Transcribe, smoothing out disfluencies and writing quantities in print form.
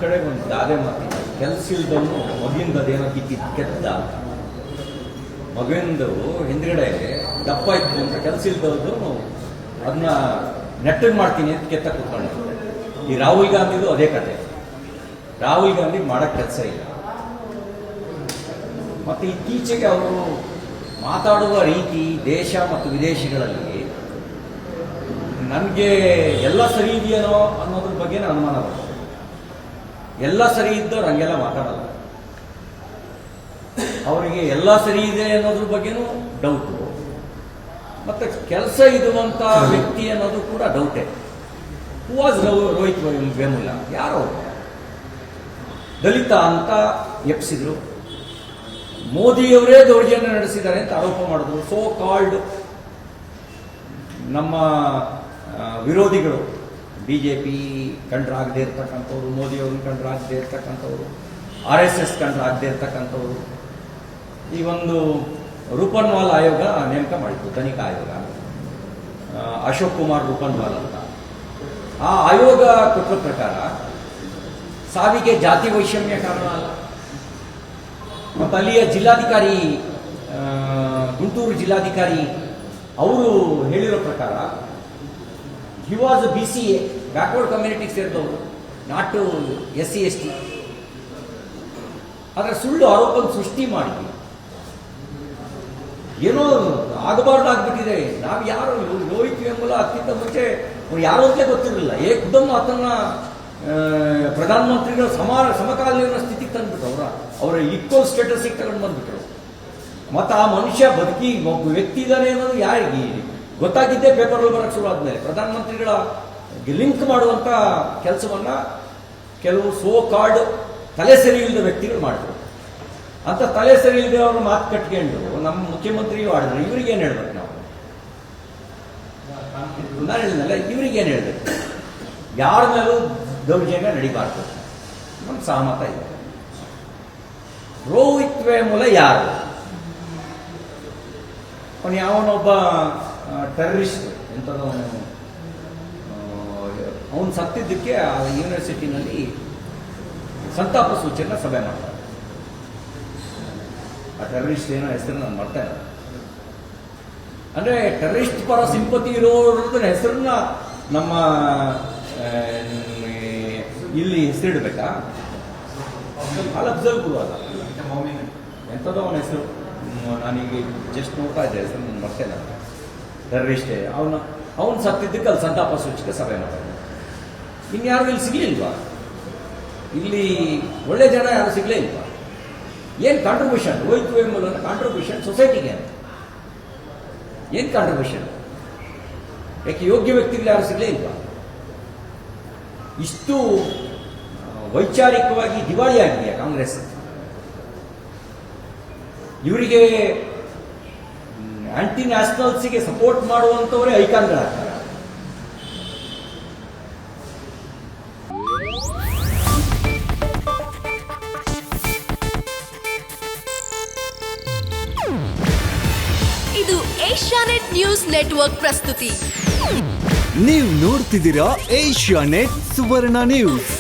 ಕಡೆ ಒಂದು ಗಾದೆ ಮಾತಿದೆ, ಕೆಲಸ ಇಲ್ದವನು ಮಗಿಂದ ಅದೇನೋ ಕೆತ್ತ ಮಗಂದು ಹಿಂದ್ಗಡೆ ದಪ್ಪ ಇತ್ತು ಅಂತ ಕೆಲಸ ಇಲ್ದವ್ರು ಅದನ್ನ ನೆಟ್ಟಗೆ ಮಾಡ್ತೀನಿ ಅಂತ ಕೆತ್ತ ಕೂತ್ಕೊಂಡಿರ್ತಾರೆ. ಈ ರಾಹುಲ್ ಗಾಂಧಿದು ಅದೇ ಕತೆ. ರಾಹುಲ್ ಗಾಂಧಿ ಮಾಡಕ್ ಕೆಲಸ ಇಲ್ಲ. ಮತ್ತೆ ಇತ್ತೀಚೆಗೆ ಅವರು ಮಾತಾಡುವ ರೀತಿ ದೇಶ ಮತ್ತು ವಿದೇಶಗಳಲ್ಲಿ ನನಗೆ ಎಲ್ಲ ಸರಿ ಇದೆಯೇನೋ ಅನ್ನೋದ್ರ ಬಗ್ಗೆ ಅನುಮಾನ ಬರ್ತದೆ. ಎಲ್ಲ ಸರಿ ಇದ್ದವ್ರು ಹಂಗೆಲ್ಲ ಮಾತಾಡಲ್ಲ. ಅವರಿಗೆ ಎಲ್ಲ ಸರಿ ಇದೆ ಅನ್ನೋದ್ರ ಬಗ್ಗೆನೂ ಡೌಟು, ಮತ್ತೆ ಕೆಲಸ ಇರುವಂತ ವ್ಯಕ್ತಿ ಅನ್ನೋದು ಕೂಡ ಡೌಟೇ. Who was Rohith Vemula? ಯಾರು ದಲಿತ ಅಂತ ಎಪ್ಸಿದ್ರು. ಮೋದಿಯವರೇ ದೌರ್ಜನ್ಯ ನಡೆಸಿದ್ದಾರೆ ಅಂತ ಆರೋಪ ಮಾಡಿದ್ರು. ಸೋ ಕಾಲ್ಡ್ ನಮ್ಮ ವಿರೋಧಿಗಳು, ಬಿಜೆಪಿ ಕಂಡ್ರಾಗದೇ ಇರ್ತಕ್ಕಂಥವ್ರು, ಮೋದಿಯವ್ರನ್ನ ಕಂಡ್ರಾಗದೇ ಇರ್ತಕ್ಕಂಥವ್ರು, RSS ಕಂಡ್ರಾಗದೇ ಇರ್ತಕ್ಕಂಥವ್ರು ಈ ಒಂದು ರೂಪನ್ವಾಲ್ ಆಯೋಗ ನೇಮಕ ಮಾಡಿತ್ತು, ತನಿಖಾ ಆಯೋಗ, ಅಶೋಕ್ ಕುಮಾರ್ ರೂಪನ್ವಾಲ್ ಅಂತ. ಆ ಆಯೋಗ ಕೊಟ್ಟ ಪ್ರಕಾರ ಸಾವಿಗೆ ಜಾತಿ ವೈಷಮ್ಯ ಕಾರಣ ಅಲ್ಲ. ಮತ್ತು ಅಲ್ಲಿಯ ಜಿಲ್ಲಾಧಿಕಾರಿ, ಗುಂಟೂರು ಜಿಲ್ಲಾಧಿಕಾರಿ ಅವರು ಹೇಳಿರೋ ಪ್ರಕಾರ ಹಿ ವಾಸ್ BCA, ಬ್ಯಾಕ್ವರ್ಡ್ ಕಮ್ಯುನಿಟಿಗೆ ಸೇರಿದವರು, ನಾಟ್ SC/ST. ಆದರೆ ಸುಳ್ಳು ಆರೋಪ ಸೃಷ್ಟಿ ಮಾಡಿ ಏನೋ ಆಗಬಾರ್ದಾಗ್ಬಿಟ್ಟಿದೆ. ನಾವು ಯಾರು ರೋಹಿತ್ ವೇಮುಲ ಅದಕ್ಕಿಂತ ಮುಂಚೆ ಯಾರು ಅಂತಲೇ ಗೊತ್ತಿರಲಿಲ್ಲ. ಏಕದಮ್ ಆತನ ಪ್ರಧಾನಮಂತ್ರಿಗಳ ಸಮಕಾಲೀನ ಸ್ಥಿತಿಗೆ ತಂದ್ಬಿಟ್ರು. ಅವರ ಈಕ್ವಲ್ ಸ್ಟೇಟಸ್ಗೆ ತಗೊಂಡು ಬಂದ್ಬಿಟ್ರು. ಮತ್ತು ಆ ಮನುಷ್ಯ ಬದುಕಿ ಒಬ್ಬ ವ್ಯಕ್ತಿ ಇದ್ದಾನೆ ಅನ್ನೋದು ಯಾರಿಗೆ ಗೊತ್ತಾಗಿದ್ದೇ ಪೇಪರಲ್ಲಿ ಬರೋಕ್ಕೆ ಶುರು ಆದ್ಮೇಲೆ. ಪ್ರಧಾನಮಂತ್ರಿಗಳ ಲಿಂಕ್ ಮಾಡುವಂತ ಕೆಲಸವನ್ನ ಕೆಲವು ಸೋ ಕಾಲ್ಡ್ ತಲೆ ಸರಿ ಇಲ್ಲದ ವ್ಯಕ್ತಿಗಳು ಮಾಡಿದ್ರು. ಅಂತ ತಲೆ ಸರಿ ಇಲ್ಲದೆ ಅವ್ರ ಮಾತು ಕಟ್ಕೊಂಡು ನಮ್ಮ ಮುಖ್ಯಮಂತ್ರಿಯು ಆಡಿದ್ರು. ಇವ್ರಿಗೇನು ಹೇಳ್ಬೇಕು ನಾವು? ನಾನು ಹೇಳಿದ್ನಲ್ಲ, ಇವ್ರಿಗೇನು ಹೇಳ್ಬೇಕು? ಯಾರ ಮೇಲೂ ದೌರ್ಜನ್ಯ ನಡಿಬಾರ್ದು, ನಮ್ಗೆ ಸಹಮತ ಇದೆ. ರೋಹಿತ್ ವೇಮುಲ ಯಾರು? ಅವನು ಯಾವನೊಬ್ಬ ಟೆರರಿಸ್ಟ್ ಎಂಥದವನು. ಅವನು ಸತ್ತಿದ್ದಕ್ಕೆ ಆ ಯೂನಿವರ್ಸಿಟಿನಲ್ಲಿ ಸಂತಾಪ ಸೂಚನೆ ಸಭೆ ಮಾಡ್ತಾರೆ. ಆ ಟೆರರಿಸ್ಟ್ ಏನೋ ಹೆಸರು ನಾನು ಮಾಡ್ತೇನೆ. ಅಂದ್ರೆ ಟೆರರಿಸ್ಟ್ ಪರ ಸಿಂಪತಿ ಇರೋದ್ರ ಹೆಸರನ್ನ ನಮ್ಮ ಇಲ್ಲಿ ಹೆಸರಿಡ್ಬೇಕಾ? ಅಫ್ಜಲ್ ಗುರು ಅಲ್ಲ, ಎಂಥದೋ ಅವನ ಹೆಸರು ನಾನೀಗ ಜಸ್ಟ್ ನೋಡ್ತಾ ಇದ್ದೆ, ಹೆಸರು ನಾನು ಮರ್ತೇನೆ. ಟೆರರಿಸ್ಟೇ ಅವನು ಸತ್ತಿದ್ದಕ್ಕೆ ಅಲ್ಲಿ ಸಂತಾಪ ಸೂಚಕ ಸಭೆ ಮಾಡ್ತಾರೆ. ಇನ್ಯಾರು ಇಲ್ಲಿ ಸಿಗ್ಲಿಲ್ವಾ? ಇಲ್ಲಿ ಒಳ್ಳೆ ಜನ ಯಾರು ಸಿಗ್ಲೇ ಇಲ್ವಾ? ಏನು ಕಾಂಟ್ರಿಬ್ಯೂಷನ್ ರೋಹಿತ್ ವೇಮುಲನ ಕಾಂಟ್ರಿಬ್ಯೂಷನ್ ಸೊಸೈಟಿಗೆ? ಏನು ಕಾಂಟ್ರಿಬ್ಯೂಷನ್? ಯಾಕೆ ಯೋಗ್ಯ ವ್ಯಕ್ತಿಗಳು ಯಾರು ಸಿಗ್ಲೇ ಇಲ್ವಾ? ಇಷ್ಟು ವೈಚಾರಿಕವಾಗಿ ದಿವಾಳಿ ಆಗಿದೆಯಾ ಕಾಂಗ್ರೆಸ್? ಇವರಿಗೆ ಆಂಟಿ ನ್ಯಾಷನಲ್ಸ್ಗೆ ಸಪೋರ್ಟ್ ಮಾಡುವಂತವರೇ ಐಕಾನ್ಗಳಾಗ್ತಾರೆ. ಇದು ಏಷ್ಯಾನೆಟ್ ನ್ಯೂಸ್ ನೆಟ್ವರ್ಕ್ ಪ್ರಸ್ತುತಿ. ನೀವು ನೋಡ್ತಿದ್ದೀರಾ ಏಷ್ಯಾನೆಟ್ ಸುವರ್ಣ ನ್ಯೂಸ್.